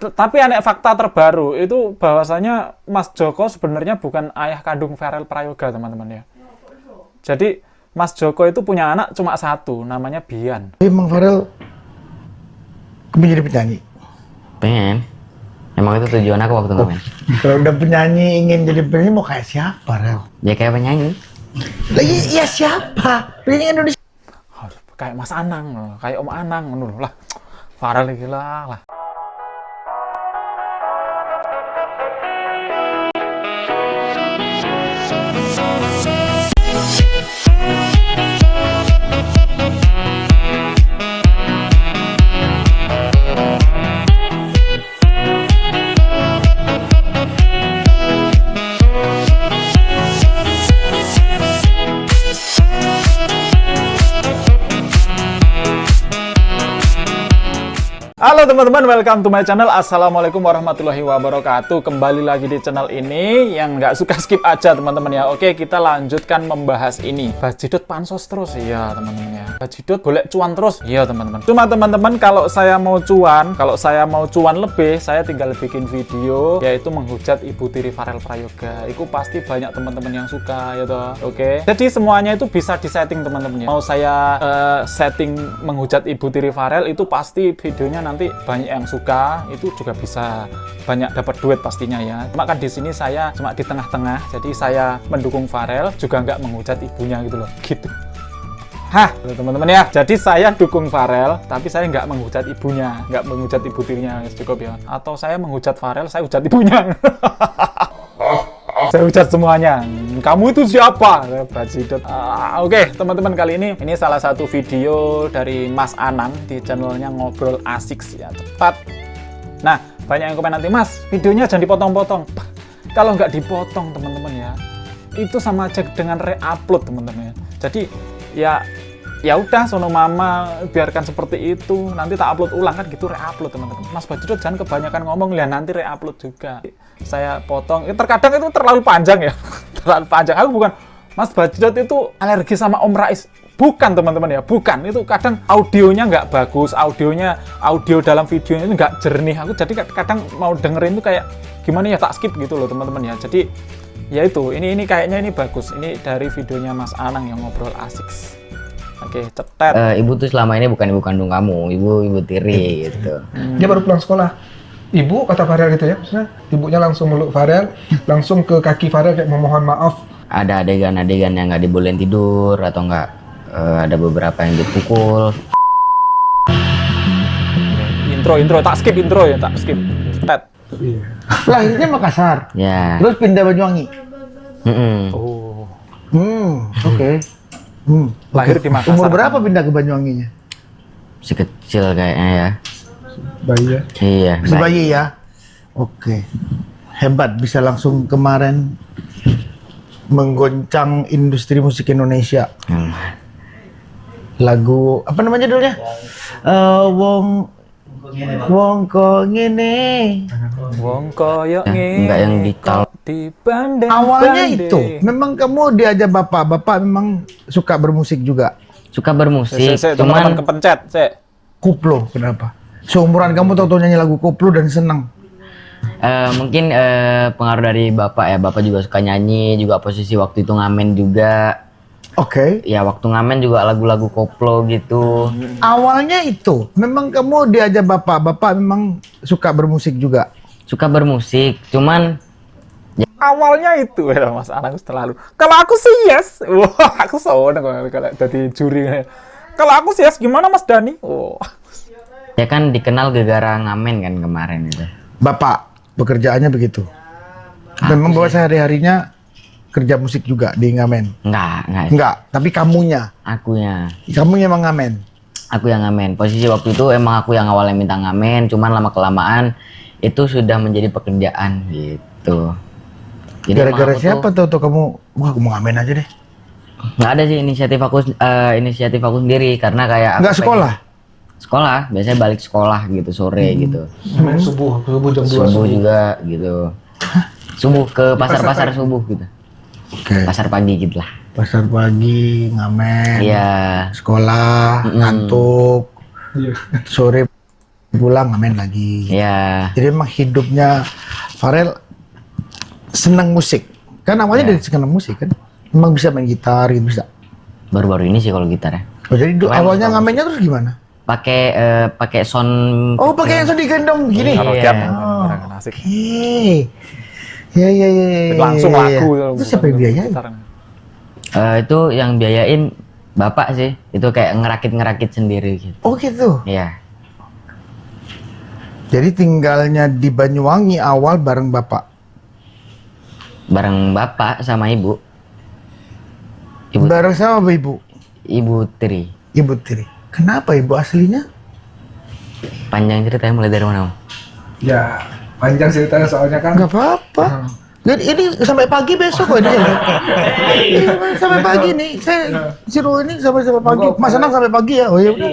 Tapi aneh fakta terbaru itu bahwasanya Mas Joko sebenarnya bukan ayah kandung Farel Prayoga, teman-teman ya. Jadi Mas Joko itu punya anak cuma satu, namanya Bian. Emang Farel kepingin jadi penyanyi? Pengen. Emang itu tujuan aku waktu ngamen. Kalau udah penyanyi ingin jadi penyanyi mau kayak siapa, Rel? Ya kayak penyanyi. Lagi ya siapa? Penyanyi Indonesia. Kayak Mas Anang, kayak Om Anang, lah. Farel gila lah. Halo teman-teman, welcome to my channel. Assalamualaikum warahmatullahi wabarakatuh. Kembali lagi di channel ini. Yang nggak suka skip aja teman-teman ya. Oke, kita lanjutkan membahas ini. Bajidot pansos terus, iya teman-teman ya. Bajidot golek cuan terus, iya teman-teman. Cuma teman-teman, kalau saya mau cuan lebih, saya tinggal bikin video yaitu menghujat Ibu Tiri Farel Prayoga. Itu pasti banyak teman-teman yang suka ya toh. Oke. Jadi semuanya itu bisa disetting teman-teman ya. Mau saya setting menghujat Ibu Tiri Farel, itu pasti videonya nanti banyak yang suka, itu juga bisa banyak dapat duit pastinya ya. Cuma kan di sini saya cuma di tengah-tengah, jadi saya mendukung Farel juga nggak menghujat ibunya gitu loh, gitu. Hah, teman-teman ya. Jadi saya dukung Farel, tapi saya nggak menghujat ibunya, nggak menghujat ibu tirinya, cukup ya. Atau saya menghujat Farel, saya hujat ibunya. Saya hujat semuanya. Kamu itu siapa? Bajidot. Oke, teman-teman, kali ini salah satu video dari Mas Anang di channelnya Ngobrol Asik ya, cepat. Nah, banyak yang komen nanti, Mas, videonya jangan dipotong-potong. Kalau nggak dipotong, teman-teman ya, itu sama aja dengan re-upload, teman-teman ya. Jadi ya udah, sono mama, biarkan seperti itu. Nanti tak upload ulang kan gitu, re-upload teman-teman. Mas Bajidot jangan kebanyakan ngomong, lihat nanti re-upload juga. Saya potong, terkadang itu terlalu panjang ya. Terlalu panjang. Aku bukan, Mas Bajidot itu alergi sama Om Rais. Bukan teman-teman ya, bukan. Itu kadang audionya nggak bagus, audio dalam videonya itu nggak jernih. Aku jadi kadang mau dengerin itu kayak gimana ya, tak skip gitu loh teman-teman ya. Jadi ya itu, ini kayaknya ini bagus. Ini dari videonya Mas Anang yang Ngobrol Asik. Oke, cetet. Ibu tuh selama ini bukan ibu kandung kamu, ibu tiri gitu. Dia baru pulang sekolah. Ibu, kata Farel gitu ya, maksudnya ibunya langsung meluk Farel, langsung ke kaki Farel kayak memohon maaf. Ada adegan-adegan yang nggak dibolehin tidur atau nggak, ada beberapa yang dipukul. Intro, tak skip intro ya, tak skip. Cetet. Lahirnya Makassar. Ya. Terus pindah Banyuwangi. Oh. Oke. Lahir di Makassar. Umur berapa pindah ke Banyuwanginya? Si kecil kayaknya ya. Bayi ya. Iya. Sebayi ya. Oke. Hebat, bisa langsung kemarin menggoncang industri musik Indonesia. Lagu apa namanya judulnya? Wong ko ngene. Wong koyo Enggak yang dical. di bandeng. Awalnya itu memang kamu diajak bapak memang suka bermusik juga. Suka bermusik, Teman-teman kepencet, Koplo, kenapa? Seumuran kamu tahu nyanyi lagu koplo dan senang. Mungkin pengaruh dari bapak ya. Bapak juga suka nyanyi, juga posisi waktu itu ngamen juga. Oke. Ya waktu ngamen juga lagu-lagu koplo gitu. Awalnya itu memang kamu diajak bapak memang suka bermusik juga. Suka bermusik, cuman awalnya itu ya Mas Anang terlalu. Kalau aku sih yes. Wah, aku seneng kalau jadi juri. Kalau aku sih yes, gimana Mas Dani? Oh. ya kan dikenal gara-gara ngamen kan kemarin itu. Bapak pekerjaannya begitu. Memang bahwa sehari-harinya kerja musik juga di ngamen. Enggak, tapi kamunya. Akunya. Kamunya emang ngamen. Aku yang ngamen. Posisi waktu itu emang aku yang awalnya minta ngamen, cuman lama kelamaan itu sudah menjadi pekerjaan gitu. Jadi Gara-gara siapa tuh kamu? Wah, aku mau ngamen aja deh. Nggak ada sih inisiatif aku sendiri karena kayak Nggak sekolah? Sekolah, biasanya balik sekolah gitu sore gitu. Subuh jam 2 Subuh juga gitu. Subuh ke pasar subuh gitu. Oke. Pasar pagi gitu lah. Pasar pagi, ngamen. Iya. Sekolah, ngantuk. Iya. Sore pulang ngamen lagi. Ya, Jadi memang hidupnya Farel senang musik. Kan awalnya dari senang musik kan. Memang bisa main gitar gitu bisa. baru-baru ini sih kalau gitar ya. Oh, jadi Kemarin awalnya suka ngamennya terus gimana? Pakai sound. Oh, pakai yang sedih gendong gini. Iya. Karaokean bareng asik. Oke. Ya ya ya ya. Langsung ya, ya. lagu. Itu siapa yang biayain? gitaran. Itu yang biayain bapak sih. Itu kayak ngerakit sendiri gitu. Oh gitu. Iya. Jadi tinggalnya di Banyuwangi awal bareng bapak. Bareng bapak sama ibu. Ibu Bareng sama ibu. Ibu Tri. Ibu Tiri. Kenapa ibu aslinya? Panjang ceritanya mulai dari mana, Om? Ya, panjang ceritanya soalnya kan. Nggak apa-apa. Jadi ini sampai pagi besok kok ini. Iya, sampai pagi nih. Saya suruh ini sampai pagi. Mas Anang sampai pagi ya. Oh ya udah.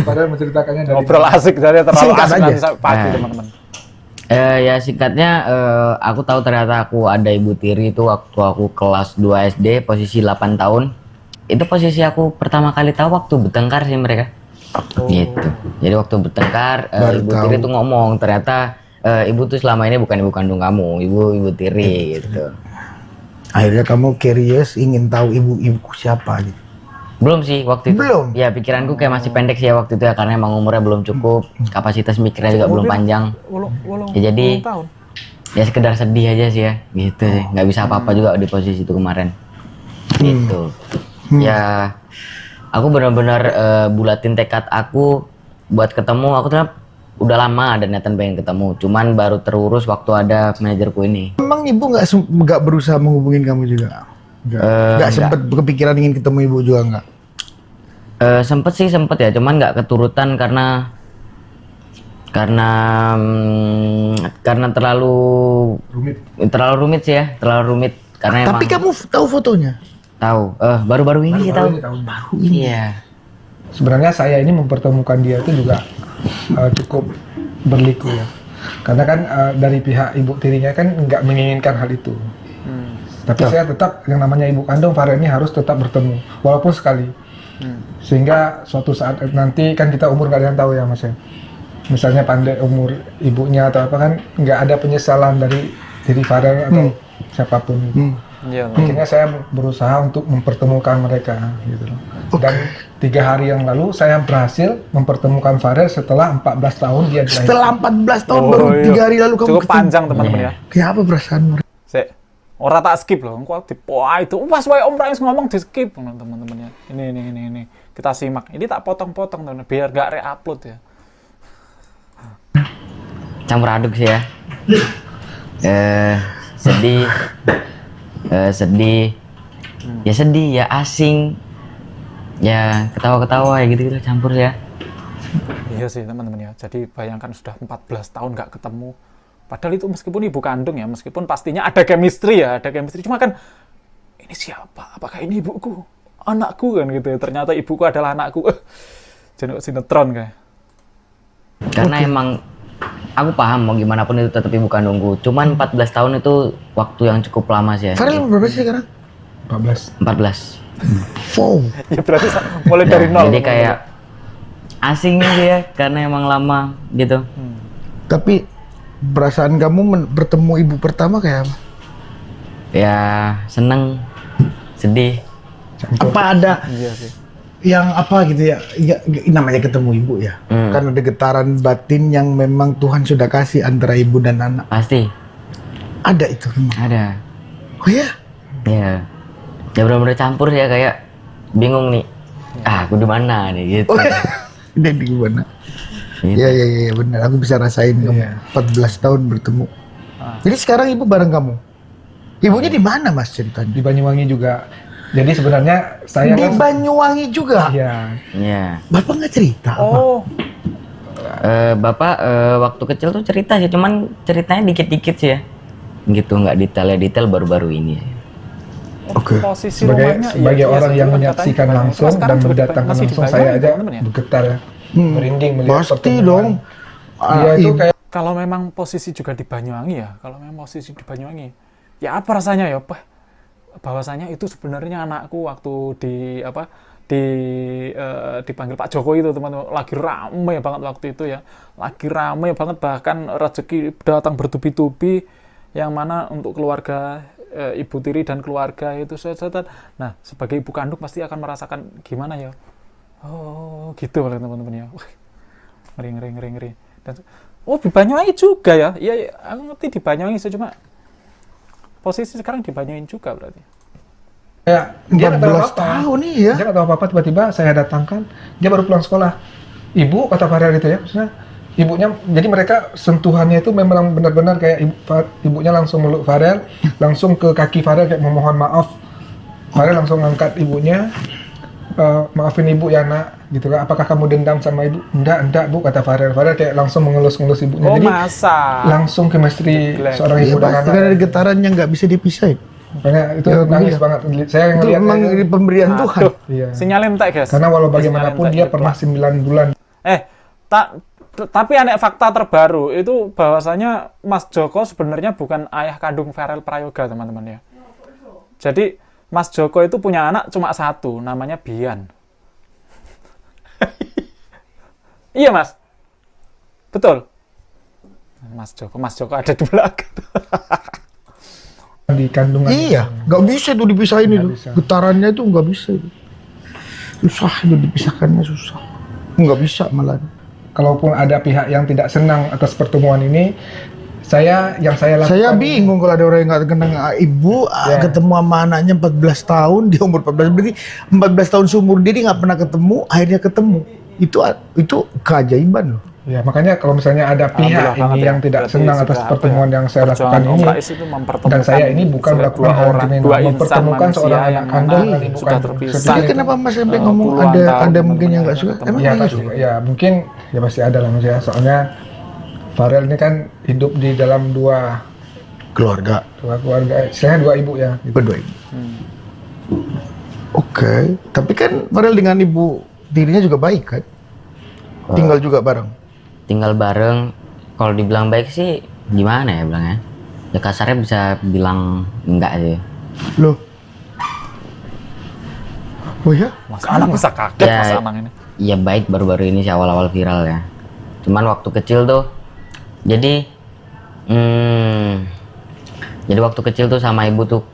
Padahal menceritakannya dari Ngobrol asik dari terlalu Singkat asik aja. nanti sampai pagi Nah. teman-teman. Ya singkatnya aku tahu ternyata aku ada Ibu Tiri itu waktu aku kelas 2 SD, posisi 8 tahun. Itu posisi aku pertama kali tahu waktu bertengkar sih mereka. Gitu. Jadi waktu bertengkar Baru Ibu tahu. Tiri tuh ngomong ternyata ibu tuh selama ini bukan ibu kandung kamu, ibu Tiri gitu. Akhirnya kamu curious ingin tahu ibu-ibuku siapa gitu. Belum sih waktu itu. Belum? Ya pikiranku kayak masih pendek sih ya waktu itu ya karena emang umurnya belum cukup, kapasitas mikirnya juga belum panjang. Ya, jadi- tahun. Ya sekedar sedih aja sih ya, gitu sih. Nggak bisa apa-apa juga di posisi itu kemarin. Gitu. Ya, aku benar-benar bulatin tekad aku buat ketemu. Aku tuh udah lama ada niatan pengen ketemu. Cuman baru terurus waktu ada manajerku ini. Emang ibu nggak berusaha menghubungin kamu juga? Nggak Enggak. sempet kepikiran ingin ketemu ibu juga nggak? Sempet ya, cuman nggak keturutan karena terlalu rumit sih ya, terlalu rumit karena Tapi emang kamu tahu fotonya? tahu baru-baru ini sih tahu. Baru Iya. Sebenarnya saya ini mempertemukan dia itu juga cukup berliku ya. Karena kan dari pihak ibu tirinya kan nggak menginginkan hal itu. Tapi saya tetap yang namanya ibu kandung Farel ini harus tetap bertemu walaupun sekali. Sehingga suatu saat nanti kan kita umur nggak ada yang tahu ya Mas ya. Misalnya pandai umur ibunya atau apa kan nggak ada penyesalan dari diri Farel atau siapapun. Iya. Akhirnya saya berusaha untuk mempertemukan mereka gitu loh. Dan 3 hari yang lalu saya berhasil mempertemukan Farel setelah 14 tahun dia dilahirkan. Setelah 14 tahun Oh, baru iya. 3 hari lalu kamu Cukup ketemu. panjang teman-teman ya. Kayak apa perasaanmu? Sik. Ora tak skip loh. Engko di wah itu pas wae Om Rais ngomong di skip teman-teman ya. Ini. Kita simak. Ini tak potong-potong teman biar gak re-upload ya. Campur aduk sih ya. Sedih. Sedih. Ya sedih, ya asing. Ya ketawa-ketawa ya gitu-gitu campur ya. Iya sih teman-teman ya. Jadi bayangkan sudah 14 tahun nggak ketemu. Padahal itu meskipun ibu kandung ya, meskipun pastinya ada chemistry ya, ada chemistry. Cuma kan ini siapa? Apakah ini ibuku? Anakku kan gitu ya. Ternyata ibuku adalah anakku. Jadi sinetron kayak. Karena emang aku paham mau gimana pun itu tetap ibu kandungku. Cuman 14 tahun itu waktu yang cukup lama sih ya. Farel berapa sih sekarang? 14. 14. Wow. Ya berarti mulai dari nol. Jadi kayak asing sih ya karena emang lama gitu. Tapi perasaan kamu bertemu ibu pertama kayak apa? Ya seneng, sedih. Apa ada Iya sih. yang apa gitu ya, namanya ketemu ibu ya, kan ada getaran batin yang memang Tuhan sudah kasih antara ibu dan anak, Pasti ada itu memang. ada. Oh ya, Ya. Ya benar-benar campur ya kayak bingung nih. Aku di mana nih gitu. udah di gimana? Gitu. Ya benar, aku bisa rasain kamu 14 tahun bertemu. Jadi sekarang ibu bareng kamu, ibunya di mana mas ceritanya? Di Banyuwangi juga. Jadi sebenarnya saya Di kan Banyuwangi juga. iya. Iya. Bapak nggak cerita apa? Oh, Bapak waktu kecil tuh cerita sih, cuman ceritanya dikit-dikit sih ya. Gitu, nggak detail baru-baru ini. Oke. posisi Sebagai rumahnya sebagai iya, orang iya, yang katanya menyaksikan di Banyuwangi. langsung Cuma sekarang dan juga mendatangkan masih di langsung Banyuwangi, saya aja teman-teman ya. bergetar ya. Merinding melihat Pasti pertemuan. dong. Dia itu Ibu- kayak Kalau memang posisi juga di Banyuwangi ya, kalau memang posisi di Banyuwangi, ya apa rasanya ya, Pak? Bahwasanya itu sebenarnya anakku waktu di dipanggil Pak Jokowi itu teman-teman, lagi rame banget waktu itu ya, lagi rame banget, bahkan rezeki datang bertubi-tubi yang mana untuk keluarga Ibu Tiri dan keluarga itu. Nah, sebagai ibu kandung pasti akan merasakan gimana ya, oh gitu teman-teman ya. Ngeri. Dan di Banyuwangi juga ya. Iya, aku ngerti di Banyuwangi sih, cuma posisi sekarang di Banyuwangi juga berarti. Ya, dia nggak tahu 14 apa-apa. tahun nih ya. Dia nggak tahu apa-apa, tiba-tiba saya datangkan, dia baru pulang sekolah. Ibu, kata Farel gitu ya, maksudnya ibunya, jadi mereka sentuhannya itu memang benar-benar kayak ibunya langsung meluk Farel, langsung ke kaki Farel kayak memohon maaf. Farel langsung ngangkat ibunya, maafin ibu ya nak, gitu kan. Apakah kamu dendam sama ibu? Enggak bu, kata Farel. Farel kayak langsung mengelus-ngelus ibunya. Oh, Jadi masa? langsung chemistry seorang Iya, ibu dan anak. ada getaran yang nggak bisa dipisahin. Makanya itu Ya, nangis iya. banget. Saya Itu ngeliatnya emang itu. pemberian Tuhan. Aduh, Iya. sinyalin tak guys. Karena walau bagaimanapun Sinyalin dia tak, pernah 9 bulan. Tapi aneh, fakta terbaru itu bahwasanya Mas Joko sebenarnya bukan ayah kandung Farel Prayoga, teman-teman ya. Jadi Mas Joko itu punya anak cuma satu, namanya Bian. Iya Mas, betul. Mas Joko ada di belakang. Di kandungan. Iya, nggak bisa tuh dipisahin Nggak itu. bisa. Getarannya itu nggak bisa itu. Susah itu dipisahkannya, susah. Nggak bisa malah. Kalaupun ada pihak yang tidak senang atas pertemuan ini, saya lakukan. Saya bingung kalau ada orang yang nggak kenal ibu, Ya. ketemu sama anaknya 14 tahun, dia umur 14, berarti 14 tahun seumur dia nggak pernah ketemu, akhirnya ketemu. Itu keajaiban loh. Ya, makanya kalau misalnya ada pihak Alhamdulillah banget ini ya. yang tidak Berarti senang atas sudah pertemuan yang saya perjuangan lakukan Om ini, Rais itu mempertemukan dan saya ini bukan sudah melakukan dua hal orang, kriminal, dua insan mempertemukan seorang manusia anak yang kandung mana dan ibu sudah kandung. terpisah. Saya Tapi pikir kenapa Mas sampai ngomong puluhan ada tahun mungkin yang nggak teman-teman suka? ya, Emang ya, nggak pasti, suka? ya mungkin ya pasti ada lah mas ya. Soalnya Farel ini kan hidup di dalam dua Keluarga, keluarga, istilahnya dua ibu ya. Gitu. berdua ibu. Oke, tapi kan Farel dengan ibu tirinya juga baik kan? Tinggal juga bareng. Tinggal bareng, kalau dibilang baik sih gimana ya bilangnya? Ya kasarnya bisa bilang enggak sih. Loh. Oh ya? Mas Anang bisa kaget Ya, Mas Anang ini. Iya baik, baru-baru ini sih awal-awal viral ya. Cuman waktu kecil tuh, jadi waktu kecil tuh sama ibu tuh.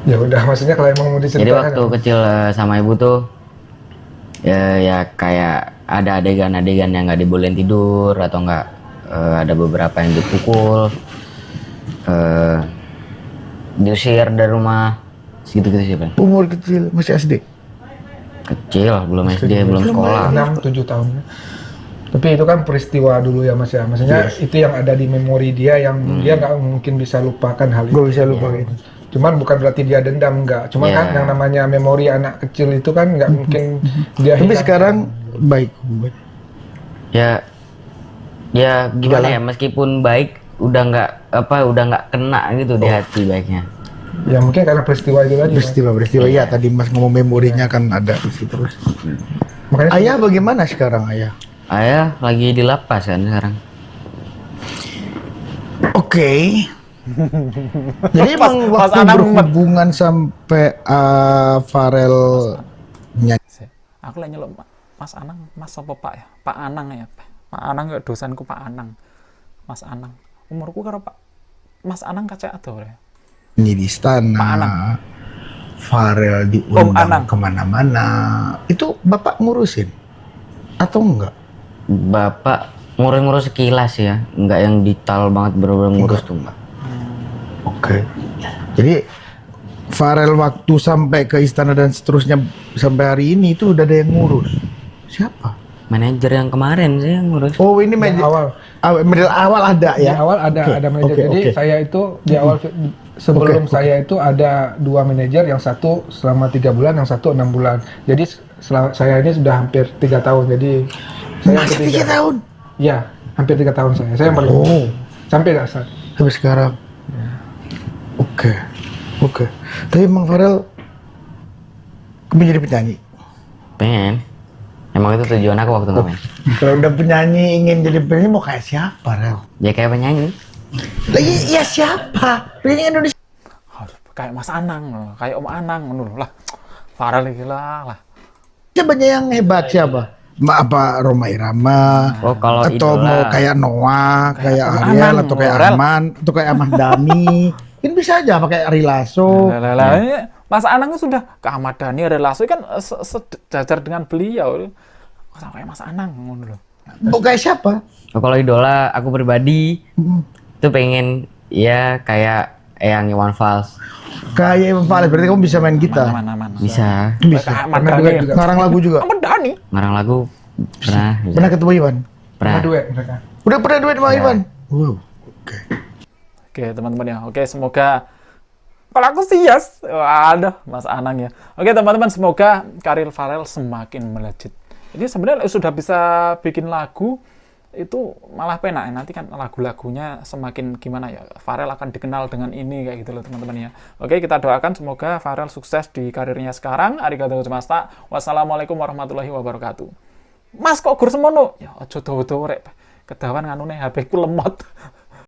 Ya udah, maksudnya kalau emang mau Jadi diceritakan. waktu kecil sama ibu tuh, ya kayak ada adegan-adegan yang nggak dibolehin tidur atau nggak, ada beberapa yang dipukul, diusir dari rumah, segitu-gitu sih Bang. Umur kecil, masih SD? Kecil, belum SD, belum sekolah. 6-7 tahun ya. Tapi itu kan peristiwa dulu ya mas ya. Maksudnya itu yang ada di memori dia yang dia nggak mungkin bisa lupakan hal itu. Gue bisa lupain. Cuman bukan berarti dia dendam, nggak. Cuman Iya. kan yang namanya memori anak kecil itu kan nggak mungkin dia Tapi hilangkan. sekarang baik. Ya gimana ya, meskipun baik udah nggak kena gitu di hati baiknya. Ya mungkin karena peristiwa itu tadi. Mas. Peristiwa ya tadi Mas ngomong memorinya kan ada di situ terus. Makanya Ayah bagaimana sekarang ayah? Ayah lagi di lapas kan sekarang. Oke. Jadi emang Mas waktu Anang berhubungan sampai Farel nyanyi. Aku lah nyeluk Mas Anang, Mas apa Pak ya? Pak Anang ya. Pak Anang ya, dosenku Pak Anang. Mas Anang. Umurku karo Pak Mas Anang kacek atau ya? Di Pak istana. Anang. Farel Om Anang. diundang kemana-mana. Itu bapak ngurusin atau enggak? Bapak ngurus-ngurus sekilas ya, nggak yang detail banget bener-bener ngurus tuh mbak. Oke. Jadi Farel waktu sampai ke istana dan seterusnya sampai hari ini itu udah ada yang ngurus. Siapa? Manajer yang kemarin sih yang ngurus. Oh ini Yang awal. medal awal ada Di ya? awal ada manajer. Oke, Jadi oke. saya itu di awal sebelum Oke. saya itu ada 2 manajer, yang satu selama 3 bulan, yang satu 6 bulan. Jadi saya ini sudah hampir 3 tahun. Jadi saya yang Masih ketiga. 3 tahun? Iya, hampir 3 tahun saya. Saya yang paling Oh. sampai nggak saat. Sampai sekarang. Oke. Oke. Tapi Bang Farel menjadi penyanyi. Pengen. Emang itu tujuan aku waktu ngamen. Kalau udah penyanyi ingin jadi penyanyi mau kayak siapa, Rel? Ya kayak penyanyi. Lagi ya siapa? Penyanyi Indonesia. Aduh, kayak Mas Anang, kayak Om Anang, lah. Farel gila lah. Banyak yang hebat siapa? Apa Roma Irama? Oh, kalau atau idola. mau kayak Noah, kayak Anang, Ariel, atau kayak Aurel. Arman, atau kayak Ahmad Dhani. Ini bisa aja pakai Ari Lasso. Lah, ini Mas Anang itu sudah ke Ahmad Dhani, relasi kan sejajar dengan beliau. Sama kayak Mas Anang ngono lho. Mau kayak siapa? Oh, kalau idola aku pribadi tuh pengen ya kayak Eyang Iwan Fals. Kayak Iwan Fals, berarti kamu bisa main gitar. Mana. Bisa. Bisa. Kayak Ahmad Pernah Dhani. duet juga. Ngarang lagu juga. Ahmad Dhani. Ngarang lagu pernah. Bisa. Pernah ketemu Iwan? Pernah. Duet mereka. Udah pernah duet sama Iwan? Wow. Oke. Oke, teman-teman ya. Oke, semoga kalau aku sih yes. Waduh, Mas Anang ya. Oke, teman-teman, semoga karir Farel semakin melejit. Jadi sebenarnya sudah bisa bikin lagu itu malah penak. Nanti kan lagu-lagunya semakin gimana ya. Farel akan dikenal dengan ini kayak gitu loh, teman-teman ya. Oke, kita doakan semoga Farel sukses di karirnya sekarang. Arigatou gozaimasu. Wassalamualaikum warahmatullahi wabarakatuh. Mas kok gur semono? Ya aja dawa-dawa rek. Kedawan nganune HP ku lemot.